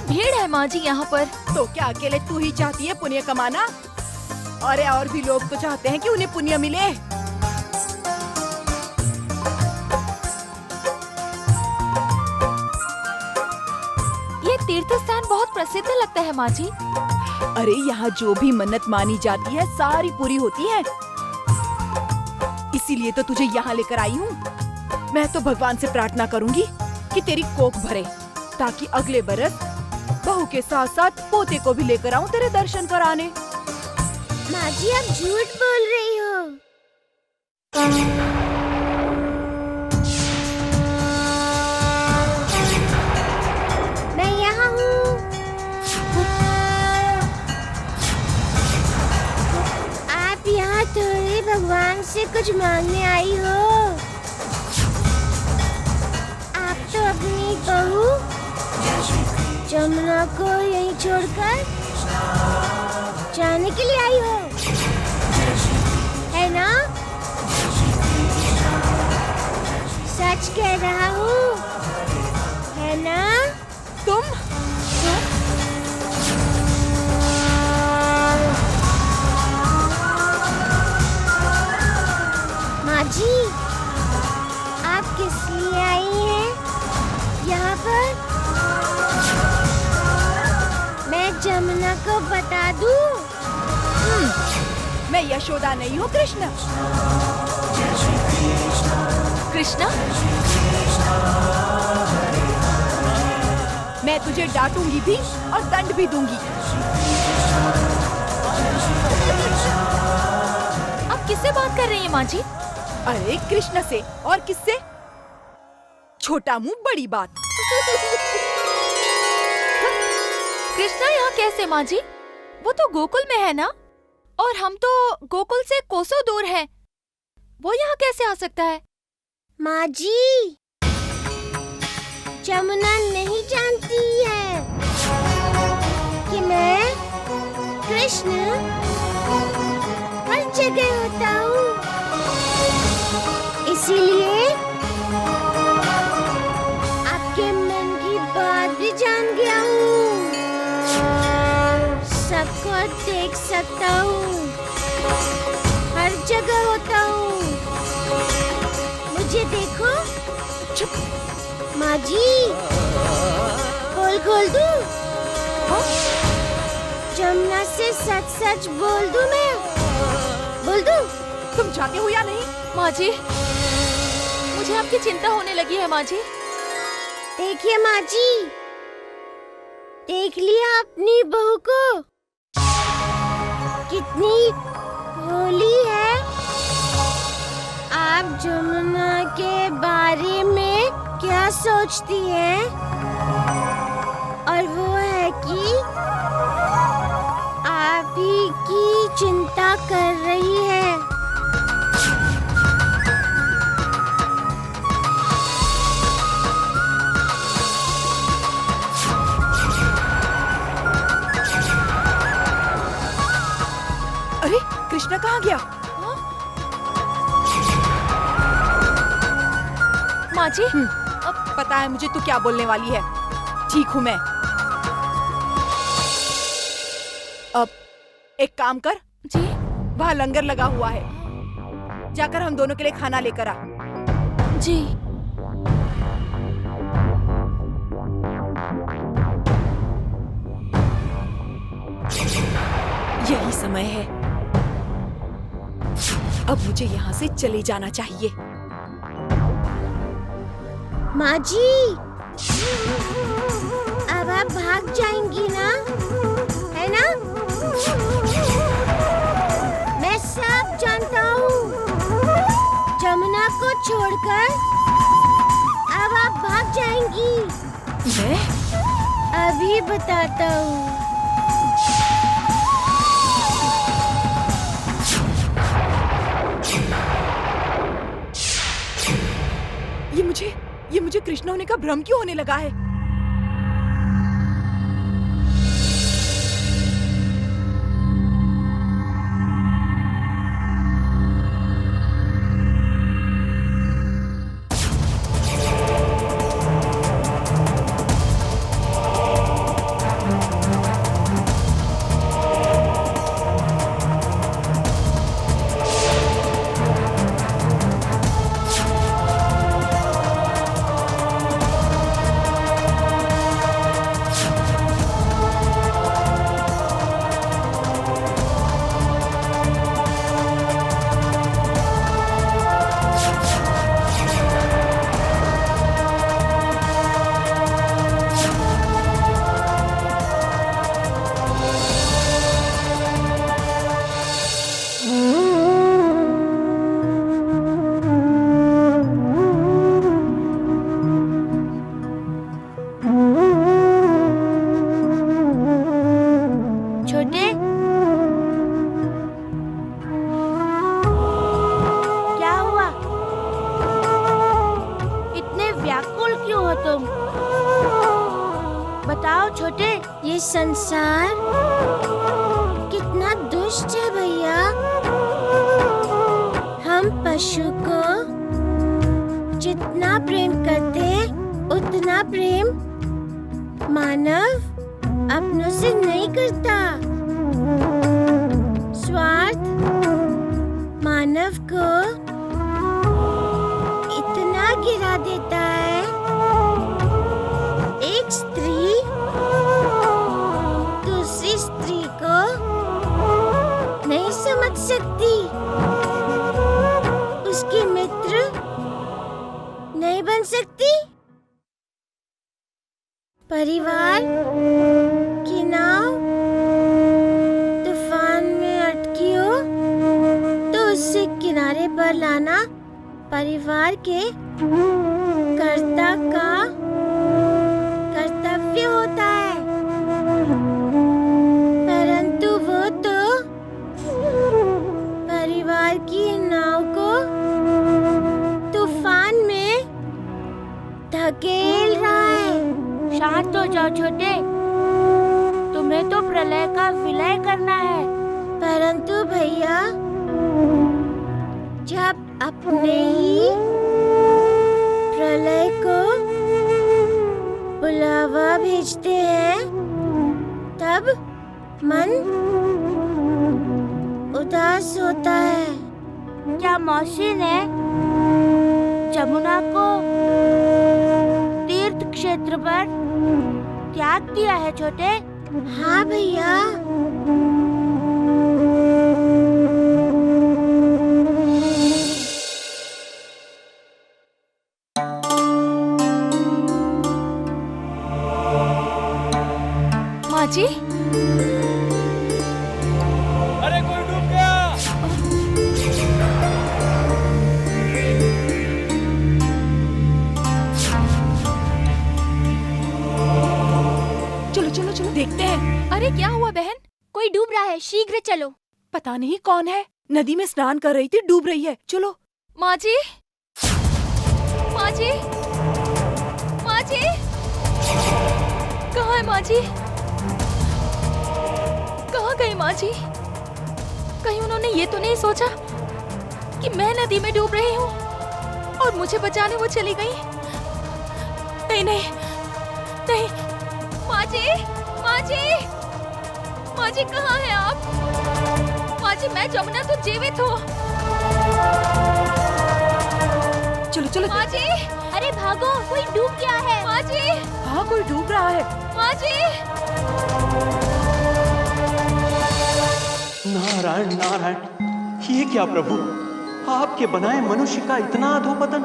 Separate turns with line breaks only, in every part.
भीड़ है माँ जी यहाँ पर।
तो क्या अकेले तू ही चाहती है पुण्य कमाना? अरे और भी लोग तो चाहते हैं कि उन्हें पुण्य मिले।
ये तीर्थ स्थान बहुत प्रसिद्ध लगता है माँ जी।
अरे यहाँ जो भी मन्नत मानी जाती है सारी पूरी होती है, इसीलिए तो तुझे यहाँ लेकर आई हूँ। मैं तो भगवान से प्रार्थना करूँगी कि तेरी कोख भरे, ताकि अगले बरस बहू के साथ साथ पोते को भी लेकर आऊँ तेरे दर्शन कराने।
माँ जी आप झूठ बोल रही हो। मैं यहाँ हूँ। आप यहाँ थोड़ी भगवान से कुछ मांगने आई हो। आप तो अपनी बहू जमुना को यहीं छोड़कर जाने के लिए आई हो, है ना? सच कह रहा हूँ, है ना?
तुम
माँ जी, आप किस लिए आई हैं यहाँ पर? मैं जमुना को बता दूँ?
मैं यशोदा नहीं हूँ कृष्ण।
कृष्णा,
मैं तुझे डांटूंगी भी और दंड भी दूंगी।
आप किससे बात कर रही हैं माँ जी?
अरे कृष्ण से, और किससे? छोटा मुंह बड़ी बात।
कृष्णा यहाँ कैसे माँ जी? वो तो गोकुल में है ना, और हम तो गोकुल से कोसों दूर हैं। वो यहाँ कैसे आ सकता है?
माँ जी, जमुना नहीं जानती है कि मैं कृष्ण हर जगह होता हूँ, इसीलिए आपके मन की बात भी जान गया हूँ। सबको देख सकता हूँ, हर जगह होता हूँ। मुझे देखो।
चुप।
माँ जी, पोल खोल दूँ? जमुना से सच सच बोल दूँ मैं? बोल दूँ?
तुम चाहते हो या नहीं?
माँ जी, मुझे आपकी चिंता होने लगी है माँ जी।
देखिए माँ जी, देख लिया अपनी बहू को, कितनी भोली है। आप जमुना के बारे में क्या सोचती हैं? और वो है कि आप ही की चिंता कर रही है।
अरे कृष्ण कहाँ गया?
माँ जी,
अब पता है मुझे तू क्या बोलने वाली है। ठीक हूँ मैं। अब एक काम कर,
जी
वहाँ लंगर लगा हुआ है, जाकर हम दोनों के लिए खाना लेकर आ।
जी।
यही समय है, अब मुझे यहाँ से चले जाना चाहिए।
माँ जी, अब आप भाग जाएंगी ना, है ना? मैं सब जानता हूँ। जमुना को छोड़कर अब आप भाग जाएंगी।
मैं?
अभी बताता हूँ।
ये मुझे कृष्ण होने का भ्रम क्यों होने लगा है?
ये संसार कितना दुष्ट है भैया। हम पशु को जितना प्रेम करते हैं उतना प्रेम मानव अपनों से नहीं करता। स्वार्थ मानव को इतना गिरा देता है। एक स्त्री दूसरी स्त्री को नहीं समझ सकती, उसकी मित्र नहीं बन सकती। परिवार की नाव तूफान में अटकी हो तो उससे किनारे पर लाना परिवार के कर्ता का कर्तव्य होता है। परंतु वो तो परिवार की नाव को तूफान में धकेल रहा है।
शांत हो जाओ छोटे, तुम्हें तो प्रलय का विलय करना है।
परंतु भैया, जब अपने ही प्रलय को बुलावा भेजते हैं तब मन उदास होता है।
क्या मौसी ने जमुना को तीर्थ क्षेत्र पर त्याग दिया है छोटे?
हाँ भैया।
माँ जी,
अरे कोई डूब गया।
चलो चलो चलो देखते हैं।
अरे क्या हुआ बहन?
कोई डूब रहा है, शीघ्र चलो।
पता नहीं कौन है, नदी में स्नान कर रही थी, डूब रही है। चलो।
माँ जी, माँ जी, माँ जी, कहाँ है माँ जी? कहाँ गई माँ जी? कहीं उन्होंने ये तो नहीं सोचा कि मैं नदी में डूब रही हूँ और मुझे बचाने वो चली गई? नहीं नहीं नहीं, माँ जी, माँ जी, माँ जी कहाँ है आप? माँ जी, मैं जमुना तो जीवित हूँ।
चलो चलो।
माँ जी,
अरे भागो, कोई डूब गया है।
माँ जी,
हाँ कोई डूब रहा है।
माँ जी।
नारायण नारायण, ये क्या प्रभु, आपके बनाए मनुष्य का इतना अधोपतन।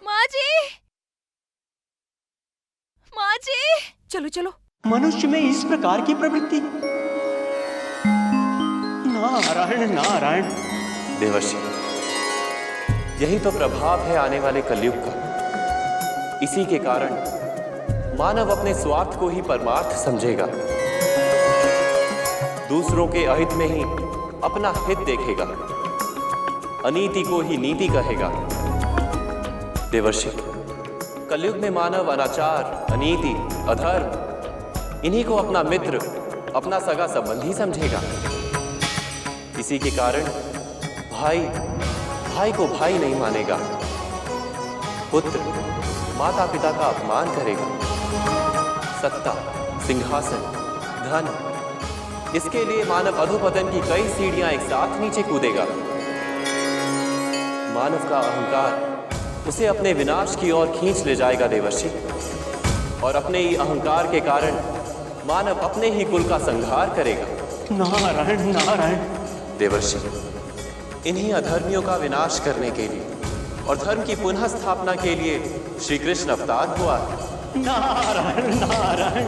माँ जी, माँ जी।
चलो चलो।
मनुष्य में इस प्रकार की प्रवृत्ति। नारायण नारायण।
देवर्षि, यही तो प्रभाव है आने वाले कलयुग का। इसी के कारण मानव अपने स्वार्थ को ही परमार्थ समझेगा, दूसरों के अहित में ही अपना हित देखेगा, अनीति को ही नीति कहेगा। देवर्षि, कलयुग में मानव अनाचार, अनीति, अधर्म इन्हीं को अपना मित्र, अपना सगा संबंधी समझेगा। इसी के कारण भाई भाई को भाई नहीं मानेगा, पुत्र माता पिता का अपमान करेगा, सत्ता, सिंहासन, धन, इसके लिए मानव अधोपतन की कई सीढ़ियां एक साथ नीचे कूदेगा। मानव का अहंकार उसे अपने विनाश की ओर खींच ले जाएगा देवर्षि, और अपने ही अहंकार के कारण मानव अपने ही कुल का संहार करेगा।
नारायण नारायण।
देवर्षि, इन्हीं अधर्मियों का विनाश करने के लिए और धर्म की पुनः स्थापना के लिए श्री कृष्ण अवतार हुआ है।
नारायण नारायण।